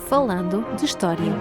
Falando de História.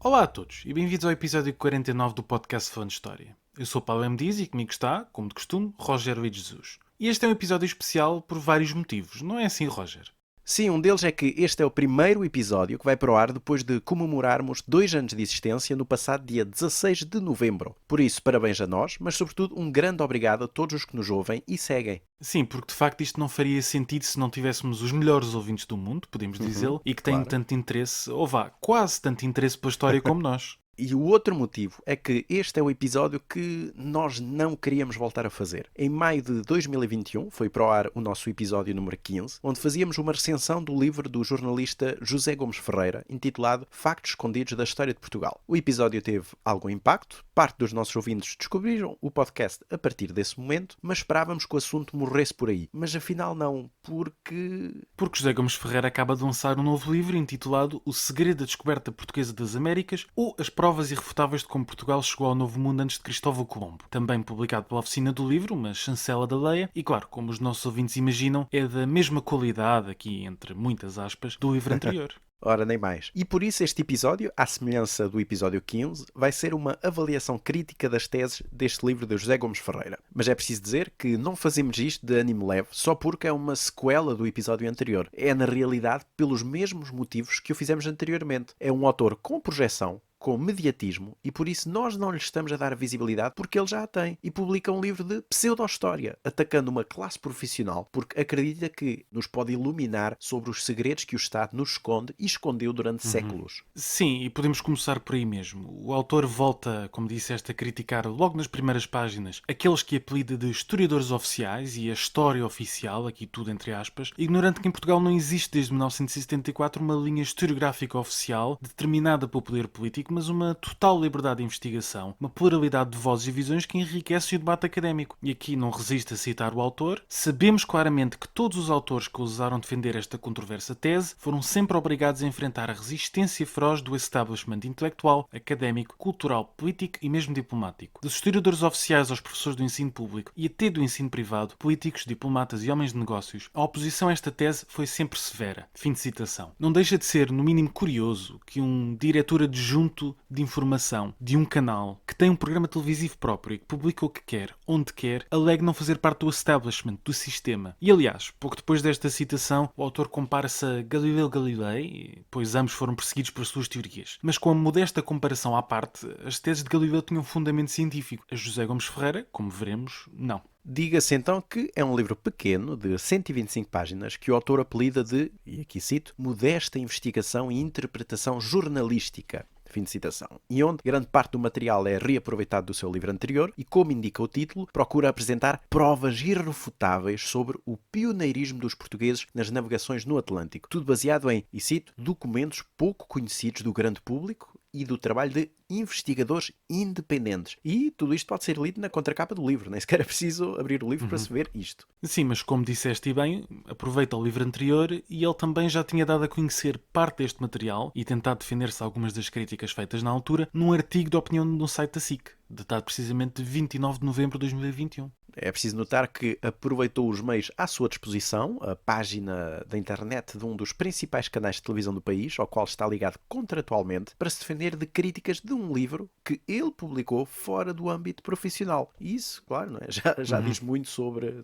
Olá a todos e bem-vindos ao episódio 49 do podcast Falando de História. Eu sou o Paulo M. Dias e comigo está, como de costume, Roger Luís Jesus. E este é um episódio especial por vários motivos, não é assim, Roger? Sim, um deles é que este é o primeiro episódio que vai para o ar depois de comemorarmos 2 anos de existência no passado dia 16 de novembro. Por isso, parabéns a nós, mas sobretudo um grande obrigado a todos os que nos ouvem e seguem. Sim, porque de facto isto não faria sentido se não tivéssemos os melhores ouvintes do mundo, podemos dizê-lo, e que têm claro. tanto interesse, ou vá, quase tanto interesse pela história como nós. E o outro motivo é que este é o episódio que nós não queríamos voltar a fazer. Em maio de 2021 foi para o ar o nosso episódio número 15, onde fazíamos uma recensão do livro do jornalista José Gomes Ferreira, intitulado Factos Escondidos da História de Portugal. O episódio teve algum impacto, parte dos nossos ouvintes descobriram o podcast a partir desse momento, mas esperávamos que o assunto morresse por aí. Mas afinal não, porque José Gomes Ferreira acaba de lançar um novo livro intitulado O Segredo da Descoberta Portuguesa das Américas ou As Provas Irrefutáveis de como Portugal chegou ao Novo Mundo antes de Cristóvão Colombo. Também publicado pela Oficina do Livro, uma chancela da Leia, e claro, como os nossos ouvintes imaginam, é da mesma qualidade, aqui entre muitas aspas, do livro anterior. Ora, nem mais. E por isso este episódio, à semelhança do episódio 15, vai ser uma avaliação crítica das teses deste livro de José Gomes Ferreira. Mas é preciso dizer que não fazemos isto de ânimo leve só porque é uma sequela do episódio anterior. É, na realidade, pelos mesmos motivos que o fizemos anteriormente. É um autor com projeção, com mediatismo, e por isso nós não lhe estamos a dar a visibilidade porque ele já a tem, e publica um livro de pseudo-história, atacando uma classe profissional porque acredita que nos pode iluminar sobre os segredos que o Estado nos esconde e escondeu durante séculos. Sim, e podemos começar por aí mesmo. O autor volta, como disseste, a criticar logo nas primeiras páginas aqueles que apelida de historiadores oficiais e a história oficial, aqui tudo entre aspas, ignorando que em Portugal não existe desde 1974 uma linha historiográfica oficial determinada pelo poder político, mas uma total liberdade de investigação, uma pluralidade de vozes e visões que enriquece o debate académico. E aqui não resisto a citar o autor. Sabemos claramente que todos os autores que ousaram defender esta controversa tese foram sempre obrigados a enfrentar a resistência feroz do establishment intelectual, académico, cultural, político e mesmo diplomático. Dos historiadores oficiais aos professores do ensino público e até do ensino privado, políticos, diplomatas e homens de negócios, a oposição a esta tese foi sempre severa. Fim de citação. Não deixa de ser, no mínimo, curioso que um diretor adjunto de informação de um canal que tem um programa televisivo próprio e que publica o que quer, onde quer, alegue não fazer parte do establishment, do sistema. E aliás, pouco depois desta citação, o autor compara-se a Galileu Galilei, pois ambos foram perseguidos por suas teorias. Mas com a modesta comparação à parte, as teses de Galileu tinham fundamento científico. A José Gomes Ferreira, como veremos, não. Diga-se então que é um livro pequeno, de 125 páginas, que o autor apelida de, e aqui cito, modesta investigação e interpretação jornalística. Fim de citação. E onde grande parte do material é reaproveitado do seu livro anterior e, como indica o título, procura apresentar provas irrefutáveis sobre o pioneirismo dos portugueses nas navegações no Atlântico. Tudo baseado em, e cito, documentos pouco conhecidos do grande público e do trabalho de investigadores independentes. E tudo isto pode ser lido na contracapa do livro. Nem sequer é preciso abrir o livro para se ver isto. Sim, mas como disseste bem, aproveita o livro anterior e ele também já tinha dado a conhecer parte deste material e tentado defender-se algumas das críticas feitas na altura num artigo de opinião no site da SIC, datado precisamente de 29 de novembro de 2021. É preciso notar que aproveitou os meios à sua disposição, a página da internet de um dos principais canais de televisão do país, ao qual está ligado contratualmente, para se defender de críticas de um livro que ele publicou fora do âmbito profissional. E isso, claro, não é? já diz muito sobre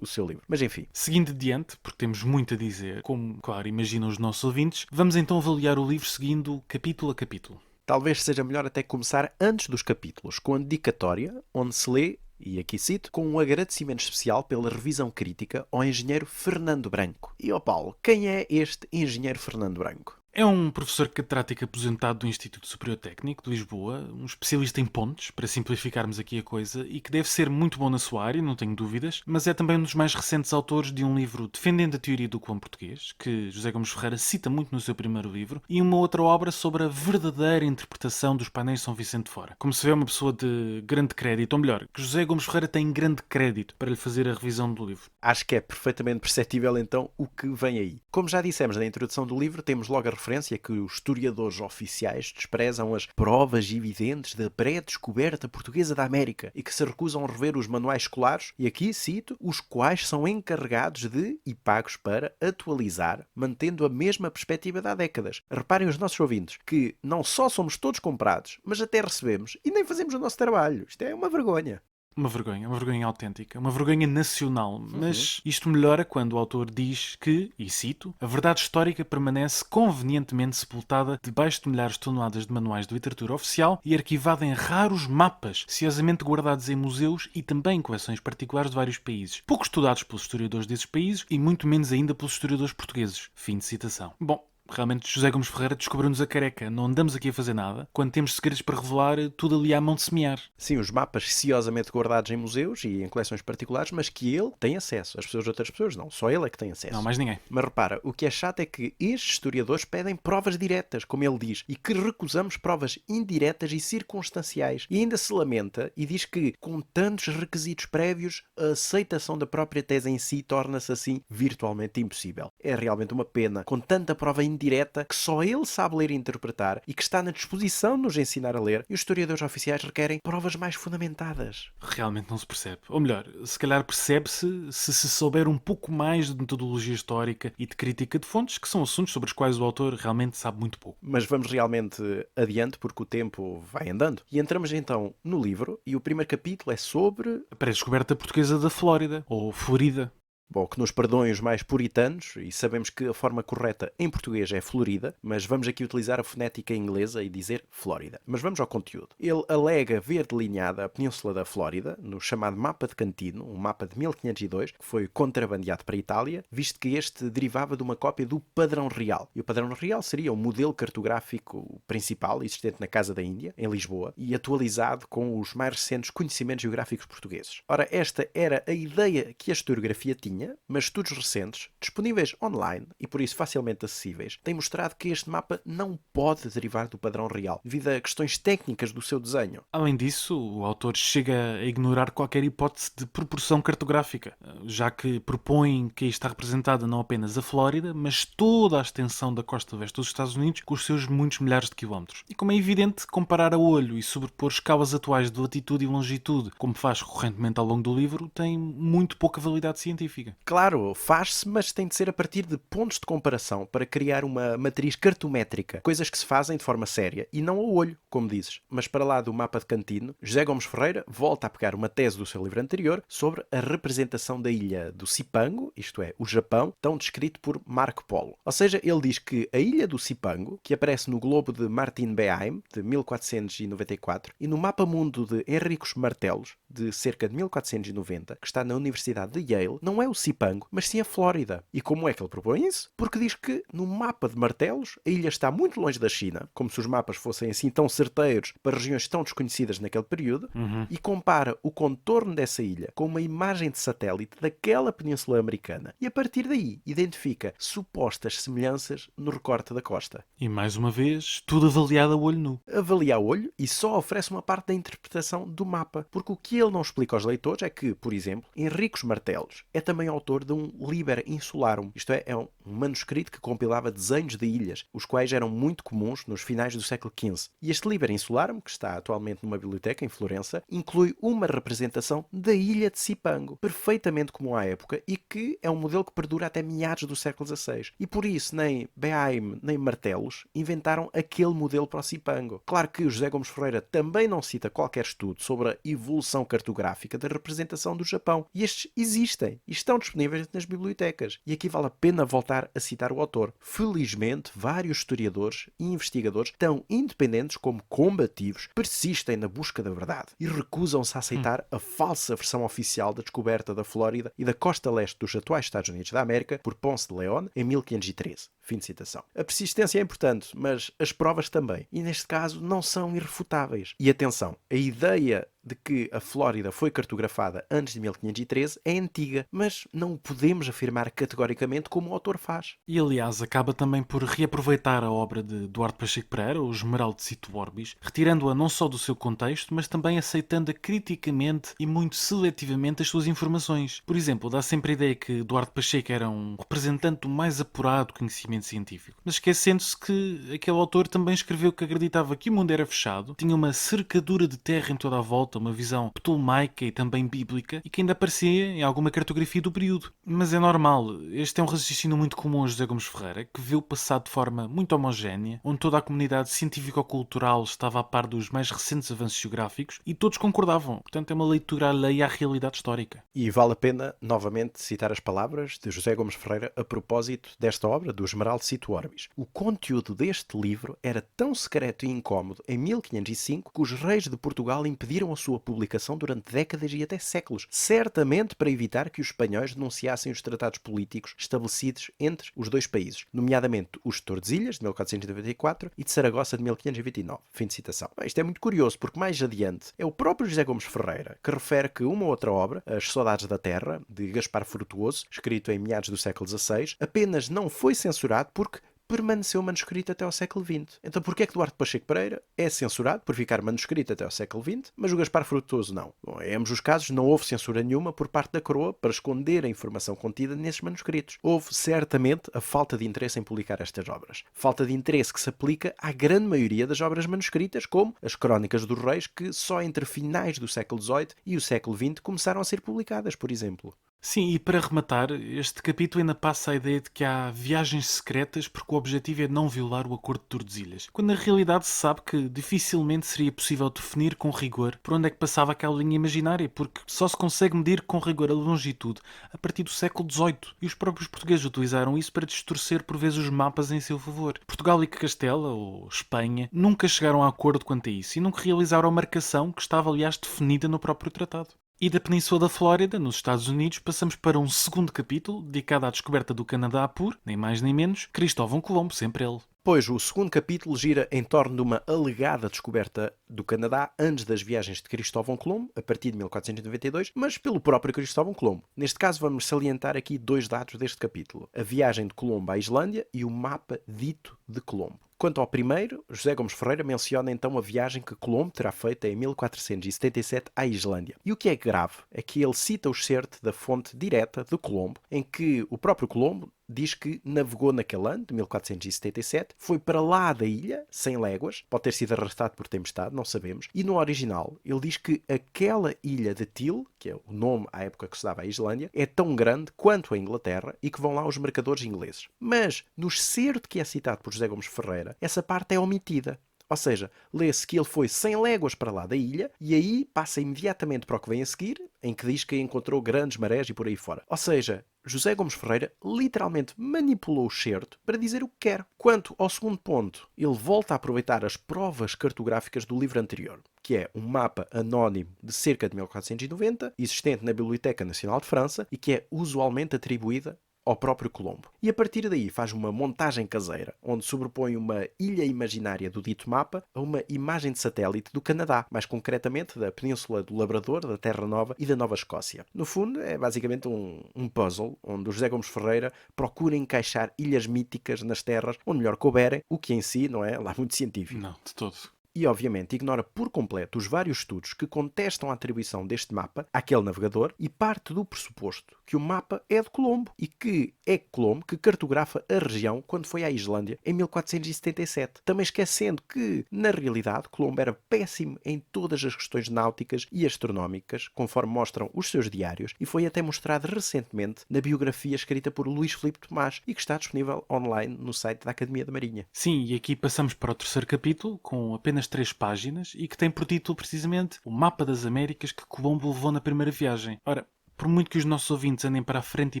o seu livro. Mas enfim. Seguindo adiante, porque temos muito a dizer, como, claro, imaginam os nossos ouvintes, vamos então avaliar o livro seguindo capítulo a capítulo. Talvez seja melhor até começar antes dos capítulos, com a dedicatória, onde se lê, e aqui cito, com um agradecimento especial pela revisão crítica ao engenheiro Fernando Branco. E ao Paulo, quem é este engenheiro Fernando Branco? É um professor catedrático aposentado do Instituto Superior Técnico de Lisboa, um especialista em pontes, para simplificarmos aqui a coisa, e que deve ser muito bom na sua área, não tenho dúvidas, mas é também um dos mais recentes autores de um livro defendendo a teoria do colombo português, que José Gomes Ferreira cita muito no seu primeiro livro, e uma outra obra sobre a verdadeira interpretação dos painéis de São Vicente de Fora. Como se vê, é uma pessoa de grande crédito, ou melhor, que José Gomes Ferreira tem grande crédito para lhe fazer a revisão do livro. Acho que é perfeitamente perceptível então o que vem aí. Como já dissemos na introdução do livro, temos logo a referência que os historiadores oficiais desprezam as provas evidentes da pré-descoberta portuguesa da América e que se recusam a rever os manuais escolares, e aqui cito, os quais são encarregados de e pagos para atualizar, mantendo a mesma perspectiva de há décadas. Reparem os nossos ouvintes que não só somos todos comprados, mas até recebemos e nem fazemos o nosso trabalho. Isto é uma vergonha. Uma vergonha autêntica, uma vergonha nacional, mas isto melhora quando o autor diz que, e cito, a verdade histórica permanece convenientemente sepultada debaixo de milhares de toneladas de manuais de literatura oficial e arquivada em raros mapas, ciosamente guardados em museus e também em coleções particulares de vários países, pouco estudados pelos historiadores desses países e muito menos ainda pelos historiadores portugueses. Fim de citação. Bom, realmente José Gomes Ferreira descobriu-nos a careca. Não andamos aqui a fazer nada quando temos segredos para revelar, tudo ali à mão de semear. Sim, os mapas ciosamente guardados em museus e em coleções particulares, mas que ele tem acesso. As outras pessoas não. Só ele é que tem acesso. Não, mais ninguém. Mas repara, o que é chato é que estes historiadores pedem provas diretas, como ele diz, e que recusamos provas indiretas e circunstanciais. E ainda se lamenta e diz que, com tantos requisitos prévios, a aceitação da própria tese em si torna-se assim virtualmente impossível. É realmente uma pena, com tanta prova indireta que só ele sabe ler e interpretar e que está na disposição de nos ensinar a ler, e os historiadores oficiais requerem provas mais fundamentadas. Realmente não se percebe. Ou melhor, se calhar percebe-se se souber um pouco mais de metodologia histórica e de crítica de fontes, que são assuntos sobre os quais o autor realmente sabe muito pouco. Mas vamos realmente adiante porque o tempo vai andando. E entramos então no livro e o primeiro capítulo é sobre... A pré-descoberta portuguesa da Flórida, ou Florida. Bom, que nos perdoem os mais puritanos, e sabemos que a forma correta em português é Florida, mas vamos aqui utilizar a fonética inglesa e dizer Flórida. Mas vamos ao conteúdo. Ele alega ver delineada a península da Flórida, no chamado Mapa de Cantino, um mapa de 1502, que foi contrabandeado para a Itália, visto que este derivava de uma cópia do Padrão Real. E o Padrão Real seria o modelo cartográfico principal existente na Casa da Índia, em Lisboa, e atualizado com os mais recentes conhecimentos geográficos portugueses. Ora, esta era a ideia que a historiografia tinha, mas estudos recentes, disponíveis online e por isso facilmente acessíveis, têm mostrado que este mapa não pode derivar do padrão real, devido a questões técnicas do seu desenho. Além disso, o autor chega a ignorar qualquer hipótese de proporção cartográfica, já que propõe que aí está representada não apenas a Flórida, mas toda a extensão da costa oeste dos Estados Unidos com os seus muitos milhares de quilómetros. E como é evidente, comparar a olho e sobrepor escalas atuais de latitude e longitude, como faz recorrentemente ao longo do livro, tem muito pouca validade científica. Claro, faz-se, mas tem de ser a partir de pontos de comparação para criar uma matriz cartométrica, coisas que se fazem de forma séria e não ao olho, como dizes. Mas para lá do mapa de Cantino, José Gomes Ferreira volta a pegar uma tese do seu livro anterior sobre a representação da ilha do Cipango, isto é, o Japão, tão descrito por Marco Polo. Ou seja, ele diz que a ilha do Cipango, que aparece no globo de Martin Behaim, de 1494, e no mapa mundo de Henricos Martelos, de cerca de 1490, que está na Universidade de Yale, não é o Cipango, mas sim a Flórida. E como é que ele propõe isso? Porque diz que no mapa de martelos a ilha está muito longe da China, como se os mapas fossem assim tão certeiros para regiões tão desconhecidas naquele período, e compara o contorno dessa ilha com uma imagem de satélite daquela península americana. E a partir daí identifica supostas semelhanças no recorte da costa. E mais uma vez, tudo avaliado a olho nu. Avalia a olho e só oferece uma parte da interpretação do mapa, porque o que ele não explica aos leitores é que, por exemplo, Henricos Martelos é também autor de um Liber Insularum, isto é um manuscrito que compilava desenhos de ilhas, os quais eram muito comuns nos finais do século XV. E este Liber Insularum, que está atualmente numa biblioteca em Florença, inclui uma representação da ilha de Cipango, perfeitamente comum à época e que é um modelo que perdura até meados do século XVI. E por isso nem Behaim nem Martelos inventaram aquele modelo para o Cipango. Claro que o José Gomes Ferreira também não cita qualquer estudo sobre a evolução cartográfica da representação do Japão. E estes existem e estão disponíveis nas bibliotecas. E aqui vale a pena voltar a citar o autor. Felizmente, vários historiadores e investigadores, tão independentes como combativos, persistem na busca da verdade e recusam-se a aceitar a falsa versão oficial da descoberta da Flórida e da costa leste dos atuais Estados Unidos da América por Ponce de León em 1513. Fim de citação. A persistência é importante, mas as provas também. E neste caso não são irrefutáveis. E atenção, a ideia de que a Flórida foi cartografada antes de 1513 é antiga, mas não o podemos afirmar categoricamente como o autor faz. E aliás, acaba também por reaproveitar a obra de Duarte Pacheco Pereira, o Esmeralda-cito Orbis, retirando-a não só do seu contexto, mas também aceitando-a criticamente e muito seletivamente as suas informações. Por exemplo, dá sempre a ideia que Duarte Pacheco era um representante do mais apurado conhecimento conhecimento científico. Mas esquecendo-se que aquele autor também escreveu que acreditava que o mundo era fechado, tinha uma cercadura de terra em toda a volta, uma visão ptolomaica e também bíblica, e que ainda aparecia em alguma cartografia do período. Mas é normal, este é um raciocínio muito comum a José Gomes Ferreira, que vê o passado de forma muito homogénea, onde toda a comunidade científico-cultural estava a par dos mais recentes avanços geográficos e todos concordavam. Portanto, é uma leitura alheia à realidade histórica. E vale a pena, novamente, citar as palavras de José Gomes Ferreira a propósito desta obra, do Esmeralda Orbis. O conteúdo deste livro era tão secreto e incómodo em 1505 que os reis de Portugal impediram a sua publicação durante décadas e até séculos, certamente para evitar que os espanhóis denunciassem os tratados políticos estabelecidos entre os dois países, nomeadamente os de Tordesilhas, de 1494, e de Saragossa, de 1529. Fim de citação. Isto é muito curioso, porque mais adiante é o próprio José Gomes Ferreira que refere que uma outra obra, As Saudades da Terra, de Gaspar Frutuoso, escrito em meados do século XVI, apenas não foi censurado porque permaneceu manuscrito até ao século XX. Então porquê é que Duarte Pacheco Pereira é censurado por ficar manuscrito até ao século XX, mas o Gaspar Frutuoso não? Bom, em ambos os casos não houve censura nenhuma por parte da coroa para esconder a informação contida nesses manuscritos. Houve certamente a falta de interesse em publicar estas obras. Falta de interesse que se aplica à grande maioria das obras manuscritas, como as Crónicas dos Reis, que só entre finais do século XVIII e o século XX começaram a ser publicadas, por exemplo. Sim, e para rematar, este capítulo ainda passa a ideia de que há viagens secretas porque o objetivo é não violar o Acordo de Tordesilhas, quando na realidade se sabe que dificilmente seria possível definir com rigor por onde é que passava aquela linha imaginária, porque só se consegue medir com rigor a longitude a partir do século XVIII, e os próprios portugueses utilizaram isso para distorcer por vezes os mapas em seu favor. Portugal e Castela, ou Espanha, nunca chegaram a acordo quanto a isso e nunca realizaram a marcação que estava aliás definida no próprio tratado. E da Península da Flórida, nos Estados Unidos, passamos para um segundo capítulo dedicado à descoberta do Canadá por, nem mais nem menos, Cristóvão Colombo, sempre ele. Pois, o segundo capítulo gira em torno de uma alegada descoberta do Canadá antes das viagens de Cristóvão Colombo, a partir de 1492, mas pelo próprio Cristóvão Colombo. Neste caso, vamos salientar aqui dois dados deste capítulo: a viagem de Colombo à Islândia e o mapa dito de Colombo. Quanto ao primeiro, José Gomes Ferreira menciona então a viagem que Colombo terá feito em 1477 à Islândia. E o que é grave é que ele cita o excerto da fonte direta de Colombo, em que o próprio Colombo diz que navegou naquele ano, de 1477, foi para lá da ilha, 100 léguas, pode ter sido arrastado por tempestade, não sabemos, e no original ele diz que aquela ilha de Til, que é o nome à época que se dava à Islândia, é tão grande quanto a Inglaterra e que vão lá os mercadores ingleses. Mas, no excerto que é citado por José Gomes Ferreira, essa parte é omitida. Ou seja, lê-se que ele foi 100 léguas para lá da ilha e aí passa imediatamente para o que vem a seguir, em que diz que encontrou grandes marés e por aí fora. Ou seja, José Gomes Ferreira literalmente manipulou o excerto para dizer o que quer. Quanto ao segundo ponto, ele volta a aproveitar as provas cartográficas do livro anterior, que é um mapa anónimo de cerca de 1490, existente na Biblioteca Nacional de França e que é usualmente atribuída ao próprio Colombo. E a partir daí faz uma montagem caseira, onde sobrepõe uma ilha imaginária do dito mapa a uma imagem de satélite do Canadá, mais concretamente da Península do Labrador, da Terra Nova e da Nova Escócia. No fundo, é basicamente um puzzle, onde o José Gomes Ferreira procura encaixar ilhas míticas nas terras onde melhor couberem, o que em si não é lá muito científico. Não, de todo. E, obviamente, ignora por completo os vários estudos que contestam a atribuição deste mapa àquele navegador e parte do pressuposto que o mapa é de Colombo e que é Colombo que cartografa a região quando foi à Islândia em 1477. Também esquecendo que, na realidade, Colombo era péssimo em todas as questões náuticas e astronómicas, conforme mostram os seus diários, e foi até mostrado recentemente na biografia escrita por Luís Filipe Tomás e que está disponível online no site da Academia da Marinha. Sim, e aqui passamos para o terceiro capítulo, com apenas 3 páginas, e que tem por título precisamente o Mapa das Américas que Colombo levou na primeira viagem. Ora, por muito que os nossos ouvintes andem para a frente e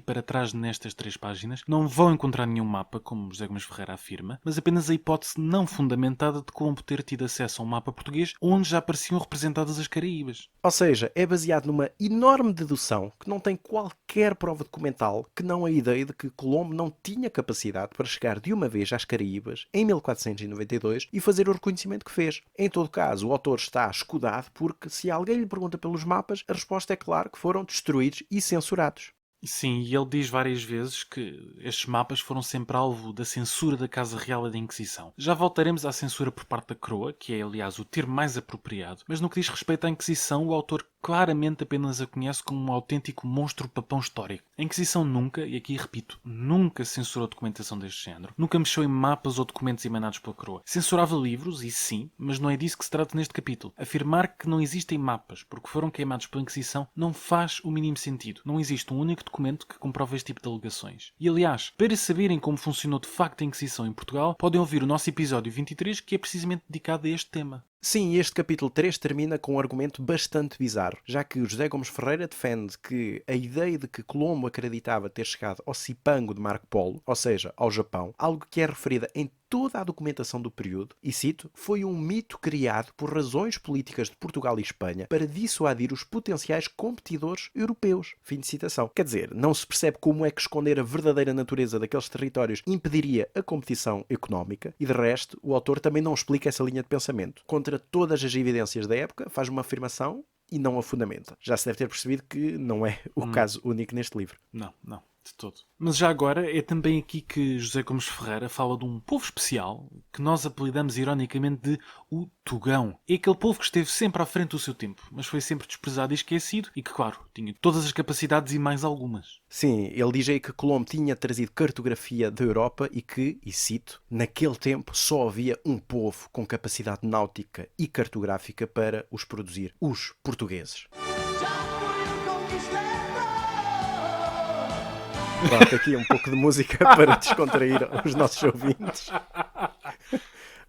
para trás nestas 3 páginas, não vão encontrar nenhum mapa, como José Gomes Ferreira afirma, mas apenas a hipótese não fundamentada de Colombo ter tido acesso a um mapa português onde já apareciam representadas as Caraíbas. Ou seja, é baseado numa enorme dedução que não tem qualquer prova documental, que não a ideia de que Colombo não tinha capacidade para chegar de uma vez às Caraíbas em 1492 e fazer o reconhecimento que fez. Em todo caso, o autor está escudado porque se alguém lhe pergunta pelos mapas, a resposta é claro que foram destruídos e censurados. Sim, e ele diz várias vezes que estes mapas foram sempre alvo da censura da Casa Real e da Inquisição. Já voltaremos à censura por parte da coroa, que é aliás o termo mais apropriado, mas no que diz respeito à Inquisição, o autor claramente apenas a conhece como um autêntico monstro-papão histórico. A Inquisição nunca, e aqui repito, nunca censurou documentação deste género, nunca mexeu em mapas ou documentos emanados pela coroa. Censurava livros, isso sim, mas não é disso que se trata neste capítulo. Afirmar que não existem mapas porque foram queimados pela Inquisição não faz o mínimo sentido. Não existe um único documento que comprove este tipo de alegações. E aliás, para saberem como funcionou de facto a Inquisição em Portugal, podem ouvir o nosso episódio 23, que é precisamente dedicado a este tema. Sim, este capítulo 3 termina com um argumento bastante bizarro, já que o José Gomes Ferreira defende que a ideia de que Colombo acreditava ter chegado ao Cipango de Marco Polo, ou seja, ao Japão, algo que é referida em toda a documentação do período, e cito, foi um mito criado por razões políticas de Portugal e Espanha para dissuadir os potenciais competidores europeus. Fim de citação. Quer dizer, não se percebe como é que esconder a verdadeira natureza daqueles territórios impediria a competição económica, e de resto, o autor também não explica essa linha de pensamento. Contra todas as evidências da época, faz uma afirmação e não a fundamenta. Já se deve ter percebido que não é o caso único neste livro. Não, de todo. Mas já agora é também aqui que José Gomes Ferreira fala de um povo especial que nós apelidamos ironicamente de o Tugão. É aquele povo que esteve sempre à frente do seu tempo, mas foi sempre desprezado e esquecido e que, claro, tinha todas as capacidades e mais algumas. Sim, ele diz aí que Colombo tinha trazido cartografia da Europa e que, e cito, naquele tempo só havia um povo com capacidade náutica e cartográfica para os produzir, os portugueses. Pronto, aqui um pouco de música para descontrair os nossos ouvintes.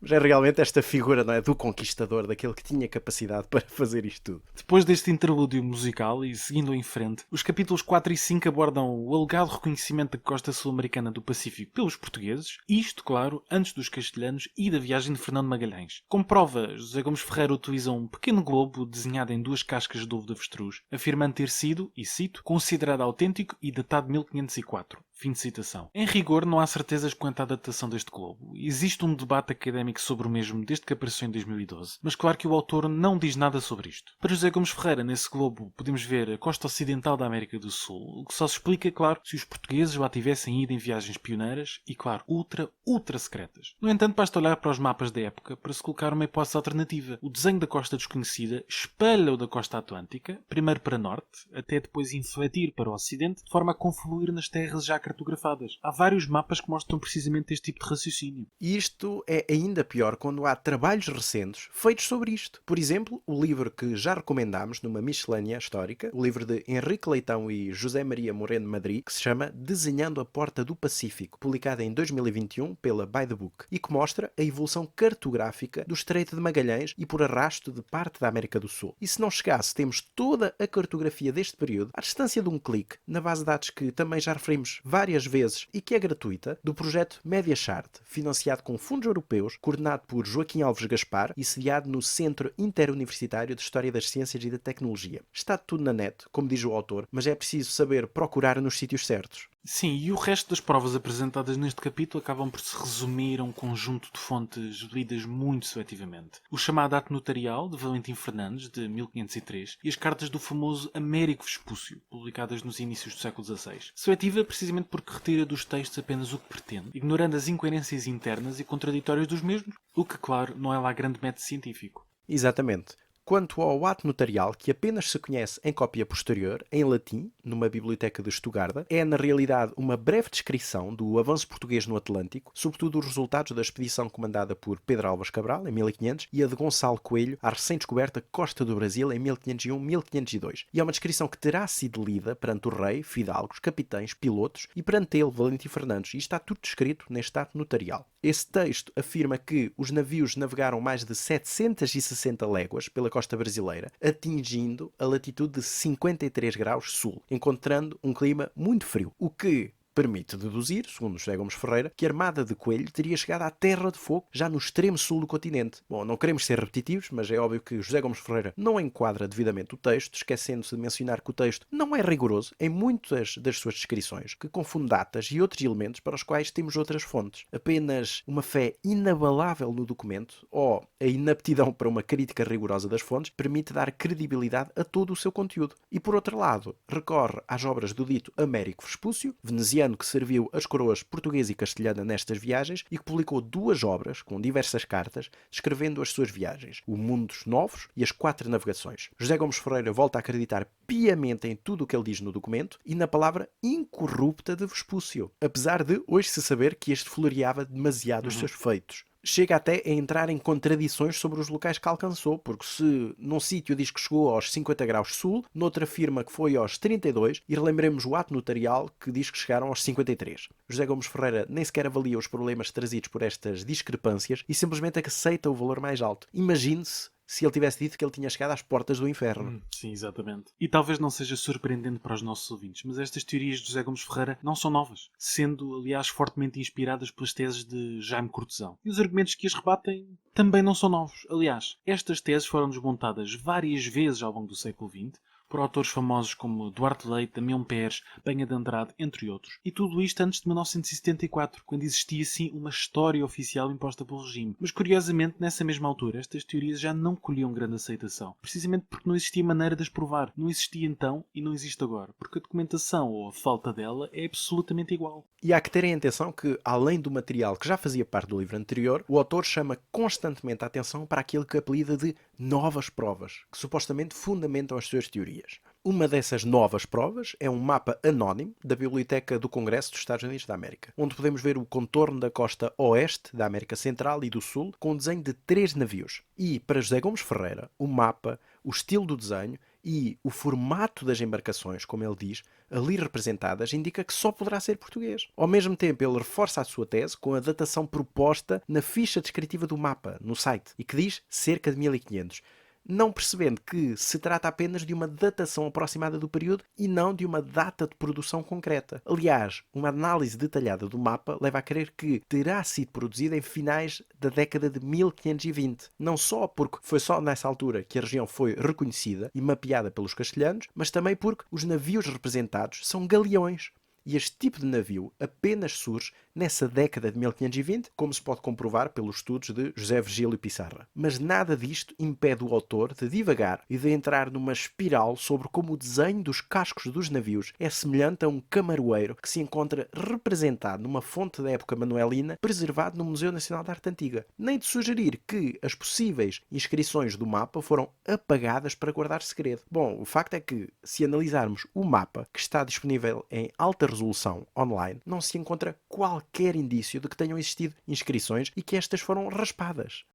Mas é realmente esta figura, não é, do conquistador, daquele que tinha capacidade para fazer isto tudo. Depois deste interlúdio musical e seguindo em frente, os capítulos 4 e 5 abordam o alegado reconhecimento da costa sul-americana do Pacífico pelos portugueses, isto, claro, antes dos castelhanos e da viagem de Fernando Magalhães. Como prova, José Gomes Ferreira utiliza um pequeno globo desenhado em 2 cascas de ovo de avestruz, afirmando ter sido, e cito, considerado autêntico e datado de 1504. Fim de citação. Em rigor, não há certezas quanto à datação deste globo. Existe um debate académico sobre o mesmo desde que apareceu em 2012, mas claro que o autor não diz nada sobre isto. Para José Gomes Ferreira, nesse globo, podemos ver a costa ocidental da América do Sul, o que só se explica, claro, se os portugueses lá tivessem ido em viagens pioneiras e, claro, ultra secretas. No entanto, basta olhar para os mapas da época para se colocar uma hipótese alternativa. O desenho da costa desconhecida espelha o da costa atlântica, primeiro para norte, até depois infletir para o ocidente, de forma a confluir nas terras já cartografadas. Há vários mapas que mostram precisamente este tipo de raciocínio. E isto é ainda pior quando há trabalhos recentes feitos sobre isto. Por exemplo, o livro que já recomendámos numa miscelânea histórica, o livro de Henrique Leitão e José Maria Moreno Madrid, que se chama Desenhando a Porta do Pacífico, publicado em 2021 pela By the Book, e que mostra a evolução cartográfica do Estreito de Magalhães e por arrasto de parte da América do Sul. E se não chegasse, temos toda a cartografia deste período à distância de um clique, na base de dados que também já referimos várias vezes e que é gratuita, do projeto MediaChart, financiado com fundos europeus, coordenado por Joaquim Alves Gaspar e sediado no Centro Interuniversitário de História das Ciências e da Tecnologia. Está tudo na net, como diz o autor, mas é preciso saber procurar nos sítios certos. Sim, e o resto das provas apresentadas neste capítulo acabam por se resumir a um conjunto de fontes lidas muito seletivamente. O chamado Ato Notarial, de Valentim Fernandes, de 1503, e as cartas do famoso Américo Vespúcio, publicadas nos inícios do século XVI. Seletiva precisamente porque retira dos textos apenas o que pretende, ignorando as incoerências internas e contraditórias dos mesmos, o que, claro, não é lá grande método científico. Exatamente. Quanto ao ato notarial, que apenas se conhece em cópia posterior, em latim, numa biblioteca de Estugarda, é na realidade uma breve descrição do avanço português no Atlântico, sobretudo os resultados da expedição comandada por Pedro Álvares Cabral, em 1500, e a de Gonçalo Coelho, à recém-descoberta costa do Brasil, em 1501-1502. E é uma descrição que terá sido lida perante o rei, fidalgos, capitães, pilotos e perante ele, Valentim Fernandes, e está tudo descrito neste ato notarial. Esse texto afirma que os navios navegaram mais de 760 léguas pela costa brasileira, atingindo a latitude de 53 graus sul, encontrando um clima muito frio, o que permite deduzir, segundo José Gomes Ferreira, que a Armada de Coelho teria chegado à Terra de Fogo, já no extremo sul do continente. Bom, não queremos ser repetitivos, mas é óbvio que José Gomes Ferreira não enquadra devidamente o texto, esquecendo-se de mencionar que o texto não é rigoroso em muitas das suas descrições, que confunde datas e outros elementos para os quais temos outras fontes. Apenas uma fé inabalável no documento, ou a inaptidão para uma crítica rigorosa das fontes, permite dar credibilidade a todo o seu conteúdo. E por outro lado, recorre às obras do dito Américo Vespúcio, veneziano italiano que serviu as coroas portuguesa e castelhana nestas viagens e que publicou 2 obras com diversas cartas descrevendo as suas viagens, o Mundo dos Novos e as 4 Navegações. José Gomes Ferreira volta a acreditar piamente em tudo o que ele diz no documento e na palavra incorrupta de Vespúcio, apesar de hoje se saber que este floreava demasiado os seus feitos. Chega até a entrar em contradições sobre os locais que alcançou, porque se num sítio diz que chegou aos 50 graus sul, noutra afirma que foi aos 32, e relembremos o ato notarial que diz que chegaram aos 53. José Gomes Ferreira nem sequer avalia os problemas trazidos por estas discrepâncias e simplesmente aceita o valor mais alto. Imagine-se se ele tivesse dito que ele tinha chegado às portas do inferno. Sim, exatamente. E talvez não seja surpreendente para os nossos ouvintes, mas estas teorias de José Gomes Ferreira não são novas, sendo, aliás, fortemente inspiradas pelas teses de Jaime Cortesão. E os argumentos que as rebatem também não são novos. Aliás, estas teses foram desmontadas várias vezes ao longo do século XX, por autores famosos como Duarte Leite, Damião Pérez, Penha de Andrade, entre outros. E tudo isto antes de 1974, quando existia sim uma história oficial imposta pelo regime. Mas curiosamente, nessa mesma altura, estas teorias já não colhiam grande aceitação. Precisamente porque não existia maneira de as provar. Não existia então e não existe agora. Porque a documentação ou a falta dela é absolutamente igual. E há que terem atenção que, além do material que já fazia parte do livro anterior, o autor chama constantemente a atenção para aquilo que apelida de novas provas, que supostamente fundamentam as suas teorias. Uma dessas novas provas é um mapa anónimo da Biblioteca do Congresso dos Estados Unidos da América, onde podemos ver o contorno da costa oeste da América Central e do Sul, com o desenho de 3 navios. E, para José Gomes Ferreira, o mapa, o estilo do desenho e o formato das embarcações, como ele diz, ali representadas, indica que só poderá ser português. Ao mesmo tempo, ele reforça a sua tese com a datação proposta na ficha descritiva do mapa, no site, e que diz cerca de 1500. Não percebendo que se trata apenas de uma datação aproximada do período e não de uma data de produção concreta. Aliás, uma análise detalhada do mapa leva a crer que terá sido produzida em finais da década de 1520. Não só porque foi só nessa altura que a região foi reconhecida e mapeada pelos castelhanos, mas também porque os navios representados são galeões. E este tipo de navio apenas surge nessa década de 1520, como se pode comprovar pelos estudos de José Virgílio Pissarra. Mas nada disto impede o autor de divagar e de entrar numa espiral sobre como o desenho dos cascos dos navios é semelhante a um camaroeiro que se encontra representado numa fonte da época manuelina, preservado no Museu Nacional de Arte Antiga. Nem de sugerir que as possíveis inscrições do mapa foram apagadas para guardar segredo. Bom, o facto é que, se analisarmos o mapa, que está disponível em alta resolução online, não se encontra qualquer indício de que tenham existido inscrições e que estas foram raspadas.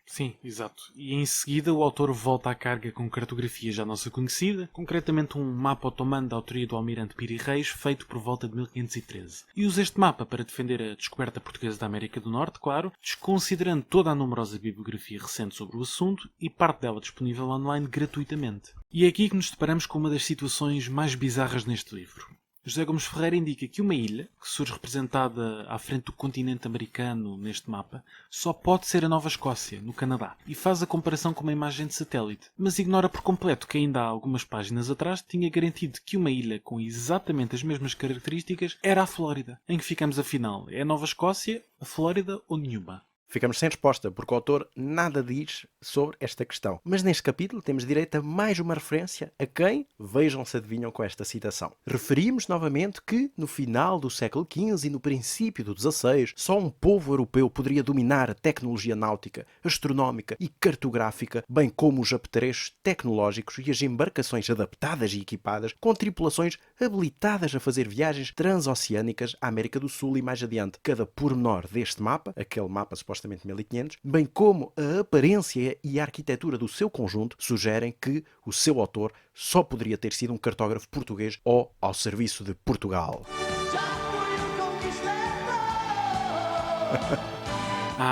Sim, exato. E em seguida o autor volta à carga com cartografia já nossa conhecida, concretamente um mapa otomano da autoria do almirante Piri Reis, feito por volta de 1513. E usa este mapa para defender a descoberta portuguesa da América do Norte, claro, desconsiderando toda a numerosa bibliografia recente sobre o assunto e parte dela disponível online gratuitamente. E é aqui que nos deparamos com uma das situações mais bizarras neste livro. José Gomes Ferreira indica que uma ilha, que surge representada à frente do continente americano neste mapa, só pode ser a Nova Escócia, no Canadá, e faz a comparação com uma imagem de satélite, mas ignora por completo que ainda há algumas páginas atrás tinha garantido que uma ilha com exatamente as mesmas características era a Flórida, em que ficamos afinal, é a Nova Escócia, a Flórida ou nenhuma? Ficamos sem resposta, porque o autor nada diz sobre esta questão. Mas neste capítulo temos direito a mais uma referência a quem, vejam se adivinham com esta citação. Referimos novamente que, no final do século XV e no princípio do XVI, só um povo europeu poderia dominar a tecnologia náutica, astronómica e cartográfica, bem como os apetrechos tecnológicos e as embarcações adaptadas e equipadas, com tripulações habilitadas a fazer viagens transoceânicas à América do Sul e mais adiante. Cada pormenor deste mapa, aquele mapa supostamente 1500, bem como a aparência e a arquitetura do seu conjunto, sugerem que o seu autor só poderia ter sido um cartógrafo português ou ao serviço de Portugal.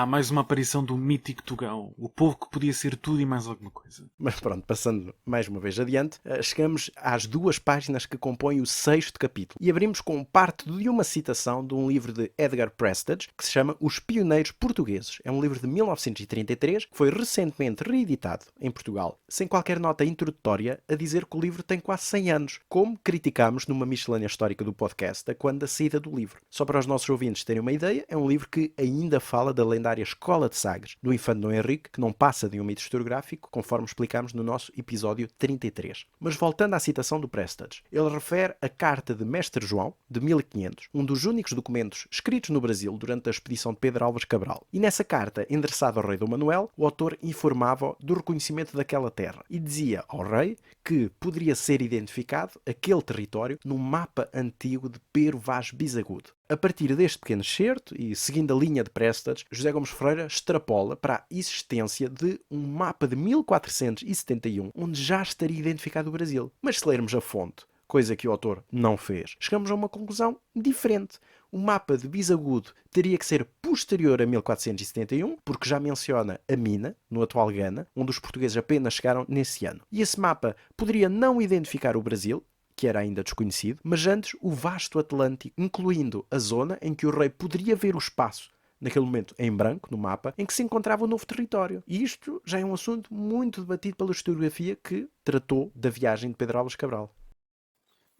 Mais uma aparição do mítico Tugão, o povo que podia ser tudo e mais alguma coisa. Mas pronto, passando mais uma vez adiante, chegamos às 2 páginas que compõem o 6º capítulo. E abrimos com parte de uma citação de um livro de Edgar Prestage, que se chama Os Pioneiros Portugueses. É um livro de 1933, que foi recentemente reeditado em Portugal, sem qualquer nota introdutória a dizer que o livro tem quase 100 anos, como criticámos numa miscelânea histórica do podcast, a quando da saída do livro. Só para os nossos ouvintes terem uma ideia, é um livro que ainda fala da lei lendária Escola de Sagres, do Infante Dom Henrique, que não passa de um mito historiográfico, conforme explicámos no nosso episódio 33. Mas voltando à citação do Prestage, ele refere a Carta de Mestre João, de 1500, um dos únicos documentos escritos no Brasil durante a expedição de Pedro Álvares Cabral. E nessa carta, endereçada ao rei Dom Manuel, o autor informava do reconhecimento daquela terra e dizia ao rei que poderia ser identificado aquele território num mapa antigo de Pero Vaz Bisagudo. A partir deste pequeno excerto, e seguindo a linha de Prestage, José Gomes Ferreira extrapola para a existência de um mapa de 1471, onde já estaria identificado o Brasil. Mas se lermos a fonte, coisa que o autor não fez, chegamos a uma conclusão diferente. O mapa de Bisagudo teria que ser posterior a 1471, porque já menciona a mina, no atual Gana, onde os portugueses apenas chegaram nesse ano. E esse mapa poderia não identificar o Brasil, que era ainda desconhecido, mas antes o vasto Atlântico, incluindo a zona em que o rei poderia ver o espaço, naquele momento em branco, no mapa, em que se encontrava o novo território. E isto já é um assunto muito debatido pela historiografia que tratou da viagem de Pedro Álvares Cabral.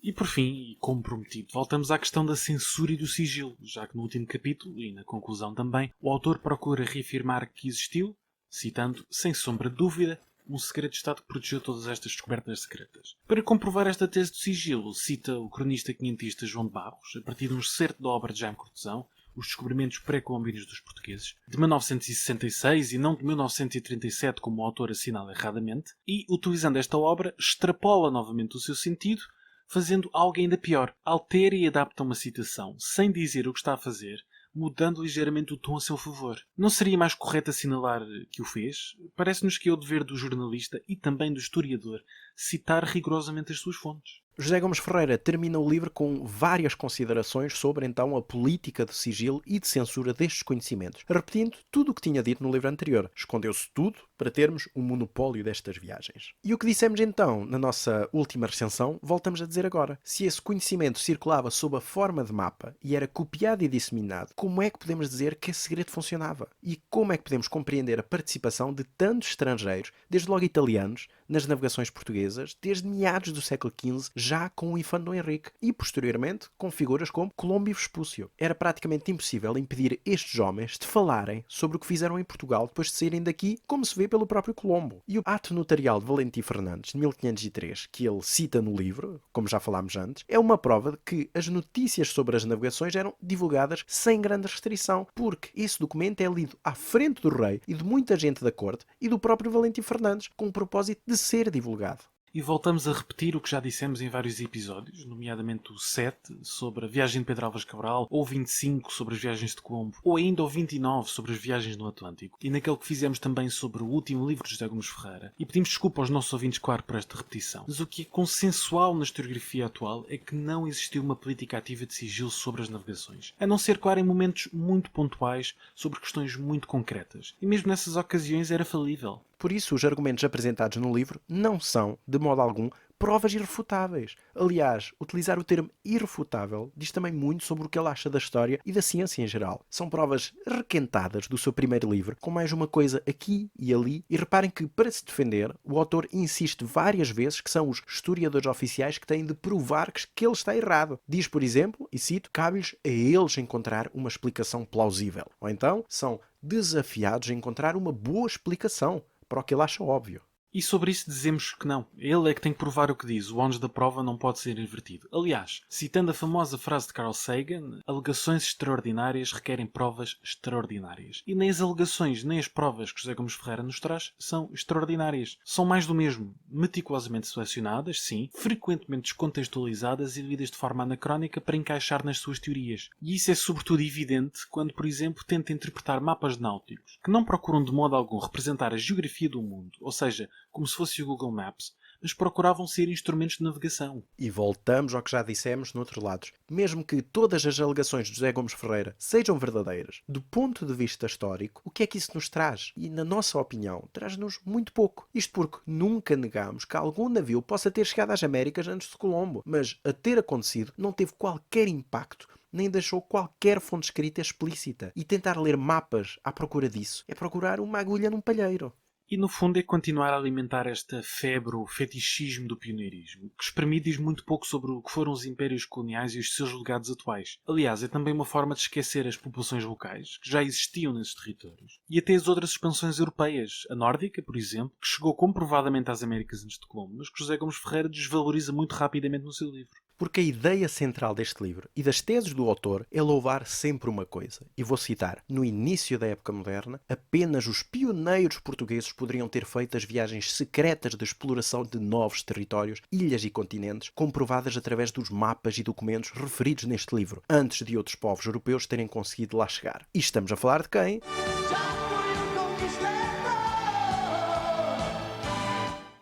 E por fim, e como prometido, voltamos à questão da censura e do sigilo, já que no último capítulo, e na conclusão também, o autor procura reafirmar que existiu, citando, sem sombra de dúvida, um segredo de Estado que protegeu todas estas descobertas secretas. Para comprovar esta tese do sigilo, cita o cronista quinhentista João de Barros, a partir de um excerto da obra de Jaime Cortesão, Os Descobrimentos Pré-Colombinos dos Portugueses, de 1966 e não de 1937, como o autor assinala erradamente, e, utilizando esta obra, extrapola novamente o seu sentido, fazendo algo ainda pior. Altera e adapta uma citação, sem dizer o que está a fazer, mudando ligeiramente o tom a seu favor. Não seria mais correto assinalar que o fez? Parece-nos que é o dever do jornalista e também do historiador citar rigorosamente as suas fontes. José Gomes Ferreira termina o livro com várias considerações sobre então a política de sigilo e de censura destes conhecimentos, repetindo tudo o que tinha dito no livro anterior. Escondeu-se tudo para termos o monopólio destas viagens. E o que dissemos então na nossa última recensão, voltamos a dizer agora. Se esse conhecimento circulava sob a forma de mapa e era copiado e disseminado, como é que podemos dizer que esse segredo funcionava? E como é que podemos compreender a participação de tantos estrangeiros, desde logo italianos, nas navegações portuguesas, desde meados do século XV, já com o Infante Dom Henrique, e posteriormente com figuras como Colombo e Vespúcio. Era praticamente impossível impedir estes homens de falarem sobre o que fizeram em Portugal depois de saírem daqui, como se vê pelo próprio Colombo. E o ato notarial de Valentim Fernandes, de 1503, que ele cita no livro, como já falámos antes, é uma prova de que as notícias sobre as navegações eram divulgadas sem grande restrição, porque esse documento é lido à frente do rei e de muita gente da corte e do próprio Valentim Fernandes, com o propósito de ser divulgado. E voltamos a repetir o que já dissemos em vários episódios, nomeadamente o 7 sobre a viagem de Pedro Álvares Cabral, ou o 25 sobre as viagens de Colombo, ou ainda o 29 sobre as viagens no Atlântico, e naquele que fizemos também sobre o último livro de José Gomes Ferreira. E pedimos desculpa aos nossos ouvintes, claro, por esta repetição. Mas o que é consensual na historiografia atual é que não existiu uma política ativa de sigilo sobre as navegações, a não ser, claro, em momentos muito pontuais sobre questões muito concretas. E mesmo nessas ocasiões era falível. Por isso, os argumentos apresentados no livro não são, de modo algum, provas irrefutáveis. Aliás, utilizar o termo irrefutável diz também muito sobre o que ele acha da história e da ciência em geral. São provas requentadas do seu primeiro livro, com mais uma coisa aqui e ali, e reparem que, para se defender, o autor insiste várias vezes que são os historiadores oficiais que têm de provar que ele está errado. Diz, por exemplo, e cito, cabe-lhes a eles encontrar uma explicação plausível. Ou então, são desafiados a encontrar uma boa explicação para o que ele acha óbvio. E sobre isso dizemos que não. Ele é que tem que provar o que diz. O ónus da prova não pode ser invertido. Aliás, citando a famosa frase de Carl Sagan, alegações extraordinárias requerem provas extraordinárias. E nem as alegações, nem as provas que José Gomes Ferreira nos traz são extraordinárias. São mais do mesmo. Meticulosamente selecionadas, sim, frequentemente descontextualizadas e lidas de forma anacrónica para encaixar nas suas teorias. E isso é sobretudo evidente quando, por exemplo, tenta interpretar mapas náuticos, que não procuram de modo algum representar a geografia do mundo, ou seja, como se fosse o Google Maps, mas procuravam ser instrumentos de navegação. E voltamos ao que já dissemos no outro lado. Mesmo que todas as alegações de José Gomes Ferreira sejam verdadeiras, do ponto de vista histórico, o que é que isso nos traz? E, na nossa opinião, traz-nos muito pouco. Isto porque nunca negamos que algum navio possa ter chegado às Américas antes de Colombo, mas a ter acontecido não teve qualquer impacto, nem deixou qualquer fonte escrita explícita. E tentar ler mapas à procura disso é procurar uma agulha num palheiro. E no fundo é continuar a alimentar esta febre ou fetichismo do pioneirismo, que espremido diz muito pouco sobre o que foram os impérios coloniais e os seus legados atuais. Aliás, é também uma forma de esquecer as populações locais, que já existiam nesses territórios, e até as outras expansões europeias, a nórdica, por exemplo, que chegou comprovadamente às Américas antes de Colombo, mas que José Gomes Ferreira desvaloriza muito rapidamente no seu livro. Porque a ideia central deste livro e das teses do autor é louvar sempre uma coisa. E vou citar: no início da época moderna, apenas os pioneiros portugueses poderiam ter feito as viagens secretas de exploração de novos territórios, ilhas e continentes, comprovadas através dos mapas e documentos referidos neste livro, antes de outros povos europeus terem conseguido lá chegar. E estamos a falar de quem?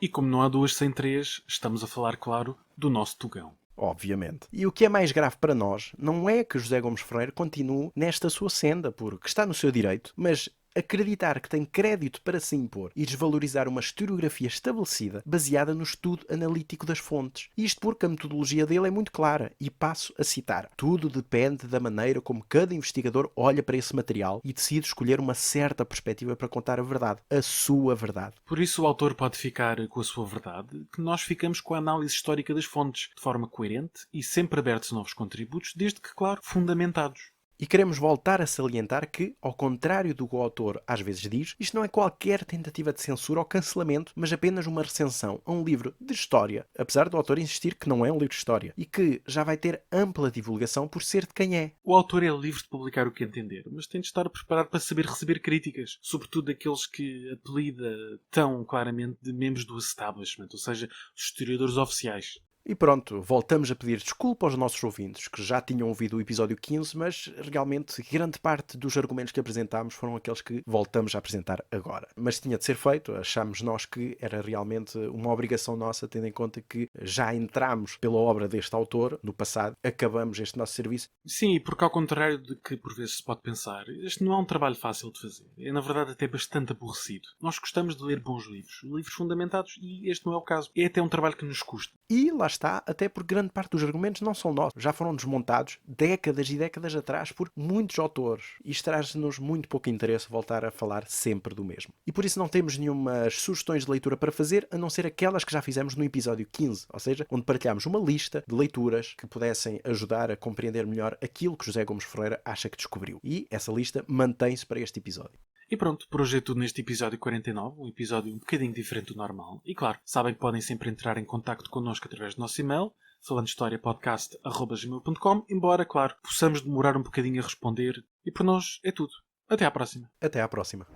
E como não há duas sem três, estamos a falar, claro, do nosso Tugão. Obviamente. E o que é mais grave para nós não é que José Gomes Ferreira continue nesta sua senda, porque está no seu direito, mas acreditar que tem crédito para se impor e desvalorizar uma historiografia estabelecida baseada no estudo analítico das fontes. Isto porque a metodologia dele é muito clara e passo a citar: tudo depende da maneira como cada investigador olha para esse material e decide escolher uma certa perspectiva para contar a verdade, a sua verdade. Por isso o autor pode ficar com a sua verdade, que nós ficamos com a análise histórica das fontes, de forma coerente e sempre abertos a novos contributos, desde que, claro, fundamentados. E queremos voltar a salientar que, ao contrário do que o autor às vezes diz, isto não é qualquer tentativa de censura ou cancelamento, mas apenas uma recensão a um livro de história, apesar do autor insistir que não é um livro de história, e que já vai ter ampla divulgação por ser de quem é. O autor é livre de publicar o que entender, mas tem de estar preparado para saber receber críticas, sobretudo daqueles que apelida tão claramente de membros do establishment, ou seja, os historiadores oficiais. E pronto, voltamos a pedir desculpa aos nossos ouvintes que já tinham ouvido o episódio 15, mas realmente grande parte dos argumentos que apresentámos foram aqueles que voltamos a apresentar agora. Mas tinha de ser feito, achámos nós que era realmente uma obrigação nossa, tendo em conta que já entramos pela obra deste autor no passado, acabamos este nosso serviço. Sim, porque ao contrário de que por vezes se pode pensar, este não é um trabalho fácil de fazer. É na verdade até bastante aborrecido. Nós gostamos de ler bons livros, livros fundamentados, e este não é o caso. É até um trabalho que nos custa. E lá está, até porque grande parte dos argumentos não são nossos. Já foram desmontados décadas e décadas atrás por muitos autores. E traz-nos muito pouco interesse voltar a falar sempre do mesmo. E por isso não temos nenhumas sugestões de leitura para fazer, a não ser aquelas que já fizemos no episódio 15. Ou seja, onde partilhámos uma lista de leituras que pudessem ajudar a compreender melhor aquilo que José Gomes Ferreira acha que descobriu. E essa lista mantém-se para este episódio. E pronto, por hoje é tudo neste episódio 49, um episódio um bocadinho diferente do normal. E claro, sabem que podem sempre entrar em contacto connosco através do nosso e-mail, falandohistoriapodcast@gmail.com, embora, claro, possamos demorar um bocadinho a responder. E por nós é tudo. Até à próxima. Até à próxima.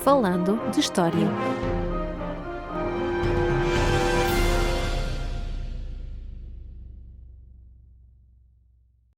Falando de História.